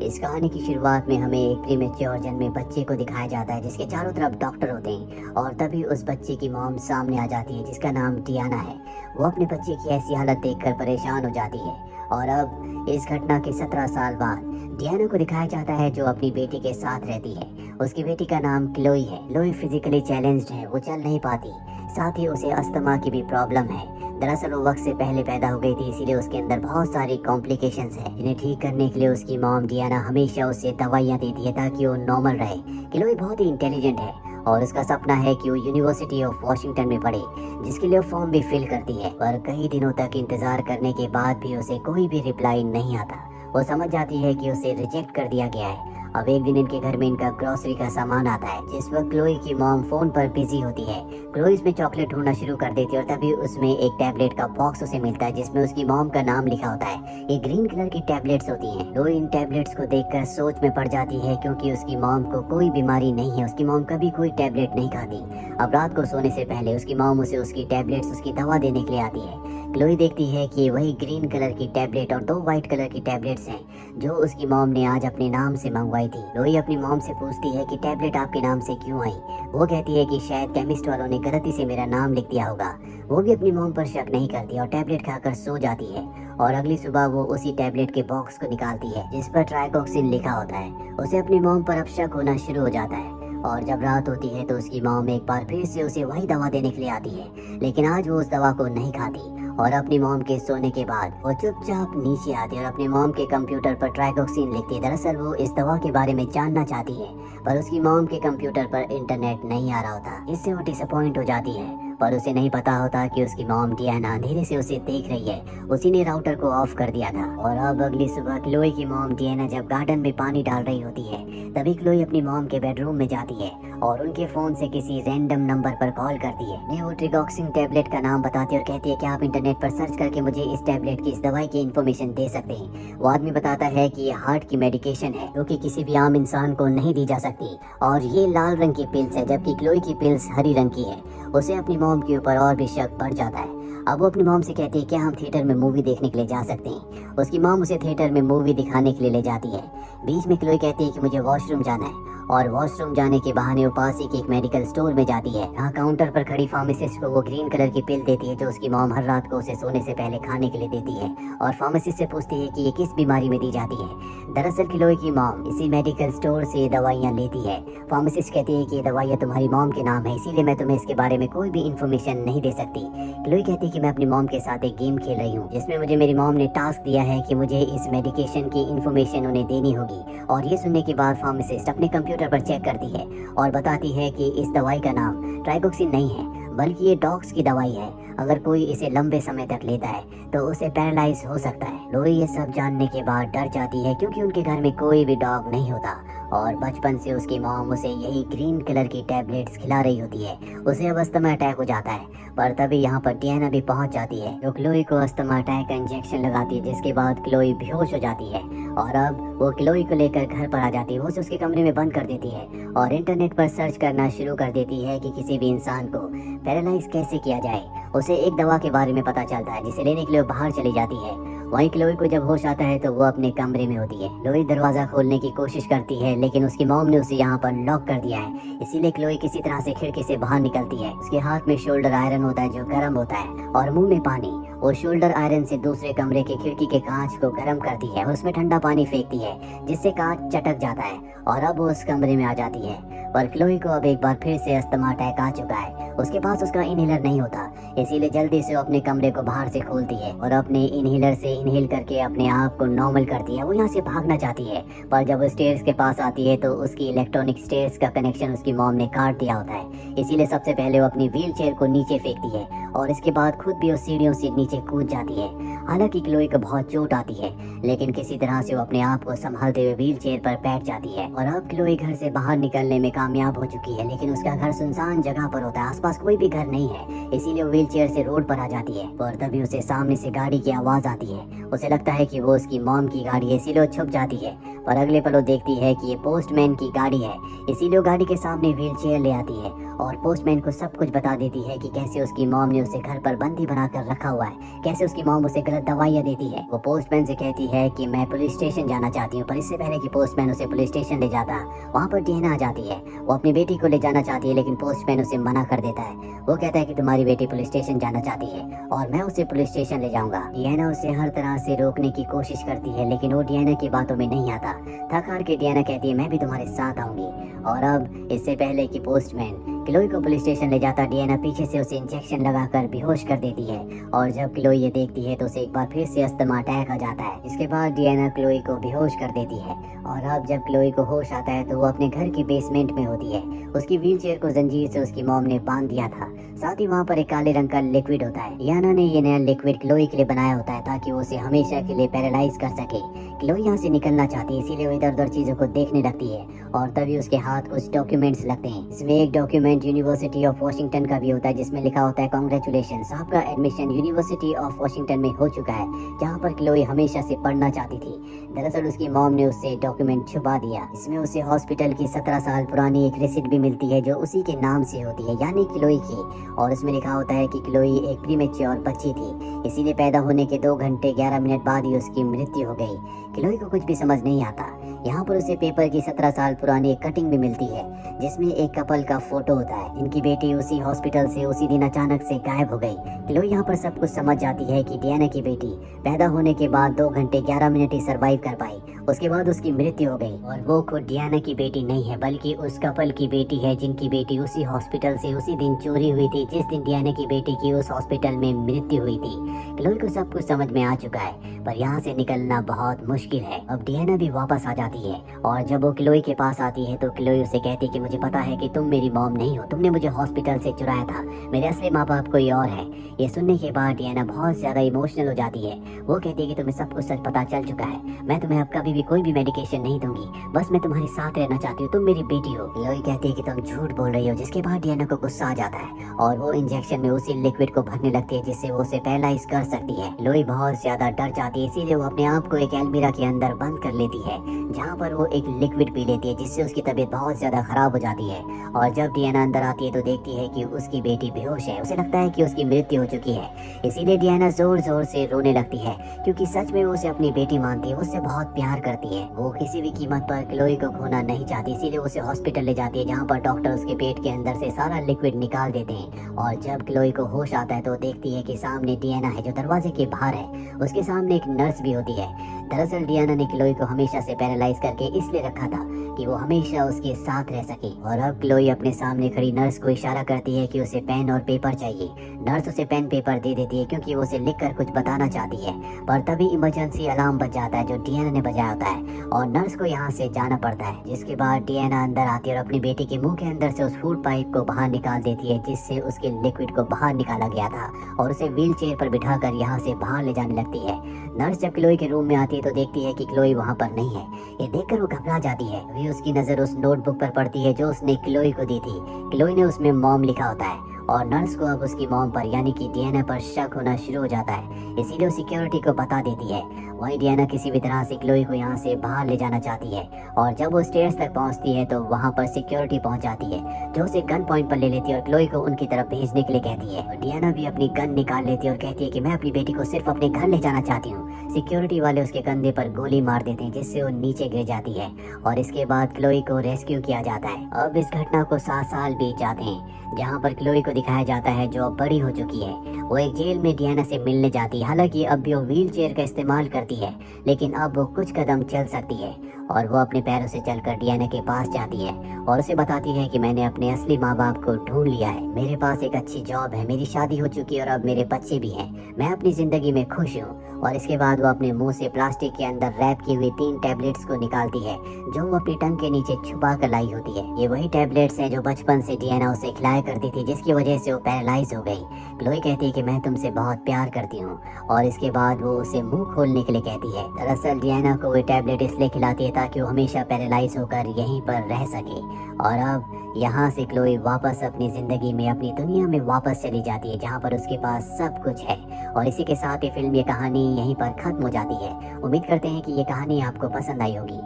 इस कहानी की शुरुआत में हमें एक प्रीमेच्योर जन्मे बच्चे को दिखाया जाता है जिसके चारों तरफ डॉक्टर होते हैं और तभी उस बच्चे की मॉम सामने आ जाती है जिसका नाम डियाना है। वो अपने बच्चे की ऐसी हालत देखकर परेशान हो जाती है और अब इस घटना के 17 साल बाद डियाना को दिखाया जाता है जो अपनी बेटी के साथ रहती है। उसकी बेटी का नाम क्लोई है। क्लोई फिजिकली चैलेंज्ड है, वो चल नहीं पाती, साथ ही उसे अस्थमा की भी प्रॉब्लम है। दरअसल वो वक्त से पहले पैदा हो गई थी, इसीलिए उसके अंदर बहुत सारी कॉम्प्लिकेशंस है। इन्हें ठीक करने के लिए उसकी मॉम डियाना हमेशा उसे दवाइयाँ देती है ताकि वो नॉर्मल रहे। क्लोई बहुत ही इंटेलिजेंट है और उसका सपना है कि वो यूनिवर्सिटी ऑफ वॉशिंगटन में पढ़े, जिसके लिए वो फॉर्म भी फिल करती है। पर कई दिनों तक इंतजार करने के बाद भी उसे कोई भी रिप्लाई नहीं आता। वो समझ जाती है कि उसे रिजेक्ट कर दिया गया है। अब एक दिन इनके घर में इनका ग्रोसरी का सामान आता है जिस वक्त क्लोई की मॉम फोन पर बिजी होती है। क्लोई इसमें चॉकलेट ढूंढना शुरू कर देती है और तभी उसमें एक टैबलेट का बॉक्स उसे मिलता है जिसमें उसकी मॉम का नाम लिखा होता है। ये ग्रीन कलर की टैबलेट्स होती हैं। क्लोई इन टैबलेट्स को देखकर सोच में पड़ जाती है क्योंकि उसकी मॉम को कोई बीमारी नहीं है। उसकी मॉम कभी कोई टैबलेट नहीं खाती। अब रात को सोने से पहले उसकी मॉम उसे उसकी टैबलेट्स उसकी दवा देने के लिए आती है। क्लोई देखती है कि वही ग्रीन कलर की टैबलेट और 2 व्हाइट कलर की टैबलेट्स हैं जो उसकी मॉम ने आज अपने नाम से मंगवाई थी। क्लोई अपनी मॉम से पूछती है कि टैबलेट आपके नाम से क्यों आई। वो कहती है कि शायद केमिस्ट वालों ने गलती से मेरा नाम लिख दिया होगा। वो भी अपनी मॉम पर शक नहीं करती और टैबलेट खाकर सो जाती है और अगली सुबह वो उसी टैबलेट के बॉक्स को निकालती है जिस पर ट्राइकोक्सिन लिखा होता है। उसे अपनी मॉम पर अब शक होना शुरू हो जाता है और जब रात होती है तो उसकी मॉम एक बार फिर से उसे वही दवा देने के लिए आती है, लेकिन आज वो उस दवा को नहीं खाती और अपनी मॉम के सोने के बाद वो चुपचाप नीचे आती है और अपने मॉम के कंप्यूटर पर ट्राइकोक्सिन लिखती है। दरअसल वो इस दवा के बारे में जानना चाहती है पर उसकी मॉम के कंप्यूटर पर इंटरनेट नहीं आ रहा होता। इससे वो डिसअपॉइंट हो जाती है पर उसे नहीं पता होता कि उसकी मॉम डियाना अंधेरे से उसे देख रही है। उसी ने राउटर को ऑफ कर दिया था। और अब अगली सुबह क्लोई की मॉम डियाना जब गार्डन में पानी डाल रही होती है तभी क्लोई अपनी मॉम के बेडरूम में जाती है और उनके फोन से किसी रैंडम नंबर पर कॉल करती है। उन्हें वो ट्राइकोक्सिन टैबलेट का नाम बताती है और कहती है कि आप इंटरनेट पर सर्च करके मुझे इस टैबलेट की, इस दवाई की इन्फॉर्मेशन दे सकते हैं। वो आदमी बताता है कि ये हार्ट की मेडिकेशन है जो कि किसी भी आम इंसान को नहीं दी जा सकती और ये लाल रंग की पिल्स है जबकि क्लोई की पिल्स हरी रंग की है। उसे अपनी मॉम के ऊपर और भी शक बढ़ जाता है। अब वो अपनी मॉम से कहती है क्या हम थिएटर में मूवी देखने के लिए जा सकते हैं। उसकी मॉम उसे थिएटर में मूवी दिखाने के लिए ले जाती है। बीच में क्लोई कहती है कि मुझे वॉशरूम जाना है और वॉशरूम जाने के बहाने वो पास ही के एक मेडिकल स्टोर में जाती है। यहाँ काउंटर पर खड़ी फार्मासिस्ट को वो ग्रीन कलर की पिल देती है जो उसकी मॉम हर रात को उसे सोने से पहले खाने के लिए देती है और फार्मासिस्ट से पूछती है कि ये किस बीमारी में दी जाती है। दरअसल क्लोई की मॉम इसी मेडिकल स्टोर से दवाइयाँ लेती है। फार्मासिस्ट कहती है कि ये दवाइयाँ तुम्हारी मॉम के नाम है, इसीलिए मैं तुम्हें इसके बारे में कोई भी इन्फॉर्मेशन नहीं दे सकती। क्लोई कहती है कि मैं अपनी मॉम के साथ एक गेम खेल रही हूँ जिसमें मुझे मेरी मॉम ने टास्क दिया है कि मुझे इस मेडिकेशन की इन्फॉर्मेशन उन्हें देनी होगी। और ये सुनने के बाद फार्मासिस्ट अपने कंप्यूटर पर चेक करती है और बताती है कि इस दवाई का नाम ट्राइकोक्सिन नहीं है बल्कि ये डॉग्स की दवाई है। अगर कोई इसे लंबे समय तक लेता है तो उसे पैरालाइज हो सकता है। क्लोई ये सब जानने के बाद डर जाती है क्योंकि उनके घर में कोई भी डॉग नहीं होता और बचपन से उसकी मॉम उसे यही ग्रीन कलर की टैबलेट्स खिला रही होती है। उसे अब अस्थमा अटैक हो जाता है पर तभी यहाँ पर डियाना भी पहुँच जाती है जो क्लोई को अस्थमा अटैक का इंजेक्शन लगाती है जिसके बाद क्लोई बेहोश हो जाती है। और अब वो क्लोई को लेकर घर पर आ जाती है। वो उसे उसके कमरे में बंद कर देती है और इंटरनेट पर सर्च करना शुरू कर देती है कि किसी भी इंसान को पैरालाइज कैसे किया जाए। उसे एक दवा के बारे में पता चलता है जिसे लेने के लिए वो बाहर चली जाती है। वहीं क्लोई को जब होश आता है तो वो अपने कमरे में होती है। क्लोई दरवाजा खोलने की कोशिश करती है लेकिन उसकी मॉम ने उसे यहाँ पर लॉक कर दिया है, इसीलिए क्लोई किसी तरह से खिड़की से बाहर निकलती है। उसके हाथ में शोल्डर आयरन होता है जो गर्म होता है और मुंह में पानी। वो शोल्डर आयरन से दूसरे कमरे के खिड़की के कांच को गर्म करती है और उसमें ठंडा पानी फेंकती है जिससे कांच चटक जाता है और अब वो उस कमरे में आ जाती है। पर क्लोई को अब एक बार फिर से अस्थमा अटैक आ चुका है। उसके पास उसका इनहेलर नहीं होता, इसीलिए जल्दी से वो अपने कमरे को बाहर से खोलती है और अपने इनहेलर से इनहेल करके अपने आप को नॉर्मल करती है। वो यहाँ से भागना चाहती है पर जब वो स्टेयर्स के पास आती है तो उसकी इलेक्ट्रॉनिक स्टेयर्स का कनेक्शन उसकी मॉम ने काट दिया होता है। इसीलिए सबसे पहले वो अपनी व्हील चेयर को नीचे फेंकती है और इसके बाद खुद भी वो सीढ़ियों से नीचे कूद जाती है। हालांकि क्लोई को बहुत चोट आती है लेकिन किसी तरह से वो अपने आप को संभालते हुए व्हील चेयर पर बैठ जाती है। और अब क्लोई घर से बाहर निकलने में कामयाब हो चुकी है लेकिन उसका घर सुनसान जगह पर होता है, आसपास कोई भी घर नहीं है, इसीलिए वो व्हील चेयर से रोड पर आ जाती है। और तभी उसे सामने से गाड़ी की आवाज आती है। उसे लगता है कि वो उसकी मॉम की गाड़ी है, इसीलिए वो छुप जाती है और अगले पल वो देखती है कि ये पोस्टमैन की गाड़ी है। इसीलिए वो गाड़ी के सामने व्हील चेयर ले आती है और पोस्टमैन को सब कुछ बता देती है कि कैसे उसकी मॉम ने उसे घर पर बंदी बनाकर रखा हुआ है, कैसे उसकी मॉम उसे गलत दवाइयाँ देती है। वो पोस्टमैन से कहती है कि मैं पुलिस स्टेशन जाना चाहती हूँ, पर इससे पहले कि पोस्टमैन उसे पुलिस स्टेशन ले जाता, वहाँ पर डियाना आ जाती है। वो अपनी बेटी को ले जाना चाहती है, लेकिन पोस्टमैन उसे मना कर देता है। वो कहता है कि तुम्हारी बेटी पुलिस स्टेशन जाना चाहती है और मैं उसे पुलिस स्टेशन ले जाऊंगा। डियाना उसे हर तरह से रोकने की कोशिश करती है, लेकिन वो डियाना की बातों में नहीं आता। थक हार के डियाना कहती है मैं भी तुम्हारे साथ आऊंगी। और अब इससे पहले कि पोस्टमैन क्लोई को पुलिस स्टेशन ले जाता, डियाना पीछे से उसे इंजेक्शन लगाकर बेहोश कर देती है। और जब क्लोई ये देखती है तो उसे एक बार फिर से अस्थमा अटैक आ जाता है। इसके बाद डियाना क्लोई को बेहोश कर देती है। और अब जब क्लोई को होश आता है तो वो अपने घर के बेसमेंट में होती है। उसकी व्हीलचेयर को जंजीर से उसकी मॉम ने बांध दिया था। साथ ही वहाँ पर एक काले रंग का लिक्विड होता है। डियाना ने ये नया लिक्विड क्लोई के लिए बनाया होता है ताकि वो उसे हमेशा के लिए पैरालाइज कर सके। क्लोई यहाँ से निकलना चाहती है, इसीलिए वो इधर उधर चीजों को देखने लगती है और तभी उसके हाथ कुछ डॉक्यूमेंट्स लगते हैं। इसमें एक डॉक्यूमेंट यूनिवर्सिटी ऑफ वॉशिंगटन का भी होता है, जिसमें लिखा होता है कांग्रेचुलेशन, आपका एडमिशन यूनिवर्सिटी ऑफ वॉशिंगटन में हो चुका है, जहाँ पर क्लोई हमेशा से पढ़ना चाहती थी। दरअसल उसकी मॉम ने उससे डॉक्यूमेंट छुपा दिया। इसमें उसे हॉस्पिटल की 17 साल पुरानी एक रिसिप्ट भी मिलती है जो उसी के नाम से होती है, यानी क्लोई की। और इसमें लिखा होता है कि क्लोई एक प्रीमेच्योर बच्ची थी, इसीलिए पैदा होने के 2 घंटे 11 मिनट बाद ही उसकी मृत्यु हो गई। क्लोई को कुछ भी समझ नहीं आता। यहाँ पर उसे पेपर की 17 साल पुरानी एक कटिंग भी मिलती है, जिसमें एक कपल का फोटो होता है जिनकी बेटी उसी हॉस्पिटल से उसी दिन अचानक से गायब हो गई। क्लोई यहाँ पर सब कुछ समझ जाती है कि डियाना की बेटी पैदा होने के बाद 2 घंटे 11 मिनट ही सरवाइव कर पाई, उसके बाद उसकी मृत्यु हो गई। और वो खुद डियाना की बेटी नहीं है, बल्कि उस कपल की बेटी है जिनकी बेटी उसी हॉस्पिटल से उसी दिन चोरी हुई थी जिस दिन डियाना की बेटी की उस हॉस्पिटल में मृत्यु हुई थी। क्लोई को सब कुछ समझ में आ चुका है, पर यहाँ से निकलना बहुत मुश्किल है। अब डियाना भी वापस आ जाती है और जब वो क्लोई के पास आती है तो क्लोई उसे कहती है कि मुझे पता है कि तुम मेरी मॉम नहीं हो, तुमने मुझे हॉस्पिटल से चुराया था, मेरे असली माँ बाप कोई और है। ये सुनने के बाद डियाना बहुत ज्यादा इमोशनल हो जाती है। वो कहती है कि तुम्हें सब कुछ सच पता चल चुका है, मैं तुम्हें अब कभी भी कोई भी मेडिकेशन नहीं दूंगी, बस मैं तुम्हारे साथ रहना चाहती हूँ, तुम मेरी बेटी हो। क्लोई कहती है कि तुम झूठ बोल रही हो, जिसके बाद डियाना को गुस्सा आ जाता है और वो इंजेक्शन में उसी लिक्विड को भरने लगती है जिससे वो उसे पैरालाइज कर सकती है। क्लोई बहुत ज्यादा डर जाती है, इसीलिए वो अपने आप को एक अलमीरा के अंदर बंद कर लेती है, जहाँ पर वो एक लिक्विड पी लेती है जिससे उसकी तबीयत बहुत ज्यादा खराब हो जाती है। और जब डियाना अंदर आती है तो देखती है कि उसकी बेटी बेहोश है। उसे लगता है कि उसकी मृत्यु हो चुकी है, इसीलिए डियाना जोर जोर से रोने लगती है, क्योंकि सच में वो उसे अपनी बेटी मानती है, उससे बहुत प्यार करती है। वो किसी भी कीमत पर क्लोई को खोना नहीं चाहती, इसीलिए उसे हॉस्पिटल ले जाती है, जहाँ पर डॉक्टर उसके पेट के अंदर से सारा लिक्विड निकाल देते हैं। और जब क्लोई को होश आता है तो देखती है कि सामने डियाना है जो दरवाजे के बाहर है, उसके सामने एक नर्स भी होती है। दरअसल डियाना ने क्लोई को हमेशा से पैरालाइज करके इसलिए रखा था कि वो हमेशा उसके साथ रह सके। और अब क्लोई अपने सामने खड़ी नर्स को इशारा करती है कि उसे पेन और पेपर चाहिए। नर्स उसे पेन पेपर दे देती है क्योंकि वो उसे लिखकर कुछ बताना चाहती है, पर तभी इमरजेंसी अलार्म बज जाता है जो डियाना ने बजाया होता है और नर्स को यहाँ से जाना पड़ता है। जिसके बाद डियाना अंदर आती है और अपनी बेटी के मुंह के अंदर से उस फूड पाइप को बाहर निकाल देती है जिससे उसके लिक्विड को बाहर निकाला गया था, और उसे व्हील चेयर पर बिठाकर यहाँ से बाहर ले जाने लगती है। नर्स जब क्लोई के रूम में आती है तो देखती है कि क्लोई वहाँ पर नहीं है। ये देखकर वो घबरा जाती है। वे उसकी नजर उस नोटबुक पर पड़ती है जो उसने क्लोई को दी थी। क्लोई ने उसमें मॉम लिखा होता है और नर्स को अब उसकी मॉम पर यानी कि डियाना पर शक होना शुरू हो जाता है, इसीलिए वो सिक्योरिटी को बता देती है। वहीं डियाना किसी भी तरह से क्लोई को यहाँ से बाहर ले जाना चाहती है और जब वो स्टेयर्स तक पहुँचती है तो वहाँ पर सिक्योरिटी पहुँच जाती है जो उसे गन पॉइंट पर ले लेती है और क्लोई को उनकी तरफ भेजने के लिए कहती है। और डियाना भी अपनी गन निकाल लेती है और कहती है कि मैं अपनी बेटी को सिर्फ अपने घर ले जाना चाहती हूँ। सिक्योरिटी वाले उसके कंधे पर गोली मार देते हैं जिससे वो नीचे गिर जाती है और इसके बाद क्लोई को रेस्क्यू किया जाता है। अब इस घटना को 7 साल बीत जाते हैं, जहाँ पर क्लोई को दिखाया जाता है जो अब बड़ी हो चुकी है। वो एक जेल में डियाना से मिलने जाती है। हालांकि अब भी वो व्हील चेयर का इस्तेमाल करती है, लेकिन अब वो कुछ कदम चल सकती है और वो अपने पैरों से चलकर डियाना के पास जाती है और उसे बताती है कि मैंने अपने असली माँ बाप को ढूंढ लिया है, मेरे पास एक अच्छी जॉब है, मेरी शादी हो चुकी है और अब मेरे बच्चे भी हैं, मैं अपनी जिंदगी में खुश हूँ। और इसके बाद वो अपने मुंह से प्लास्टिक के अंदर रैप की हुई 3 टैबलेट्स को निकालती है जो वो अपनी टंग के नीचे छुपा कर लाई होती है। ये वही टैबलेट्स हैं जो बचपन से डियाना उसे खिलाया करती थी, जिसकी वजह से वो पैरालाइज हो गई। क्लोई कहती है कि मैं तुमसे बहुत प्यार करती हूँ और इसके बाद वो उसे मुंह खोलने के लिए कहती है। दरअसल डियाना को वो टैबलेट इसलिए खिलाती है ताकि वो हमेशा पैरालाइज होकर यहीं पर रह सके। और अब यहाँ से क्लोई वापस अपनी जिंदगी में अपनी दुनिया में वापस चली जाती है जहाँ पर उसके पास सब कुछ है। और इसी के साथ ये फिल्म, ये कहानी यहीं पर खत्म हो जाती है। उम्मीद करते हैं कि ये कहानी आपको पसंद आई होगी।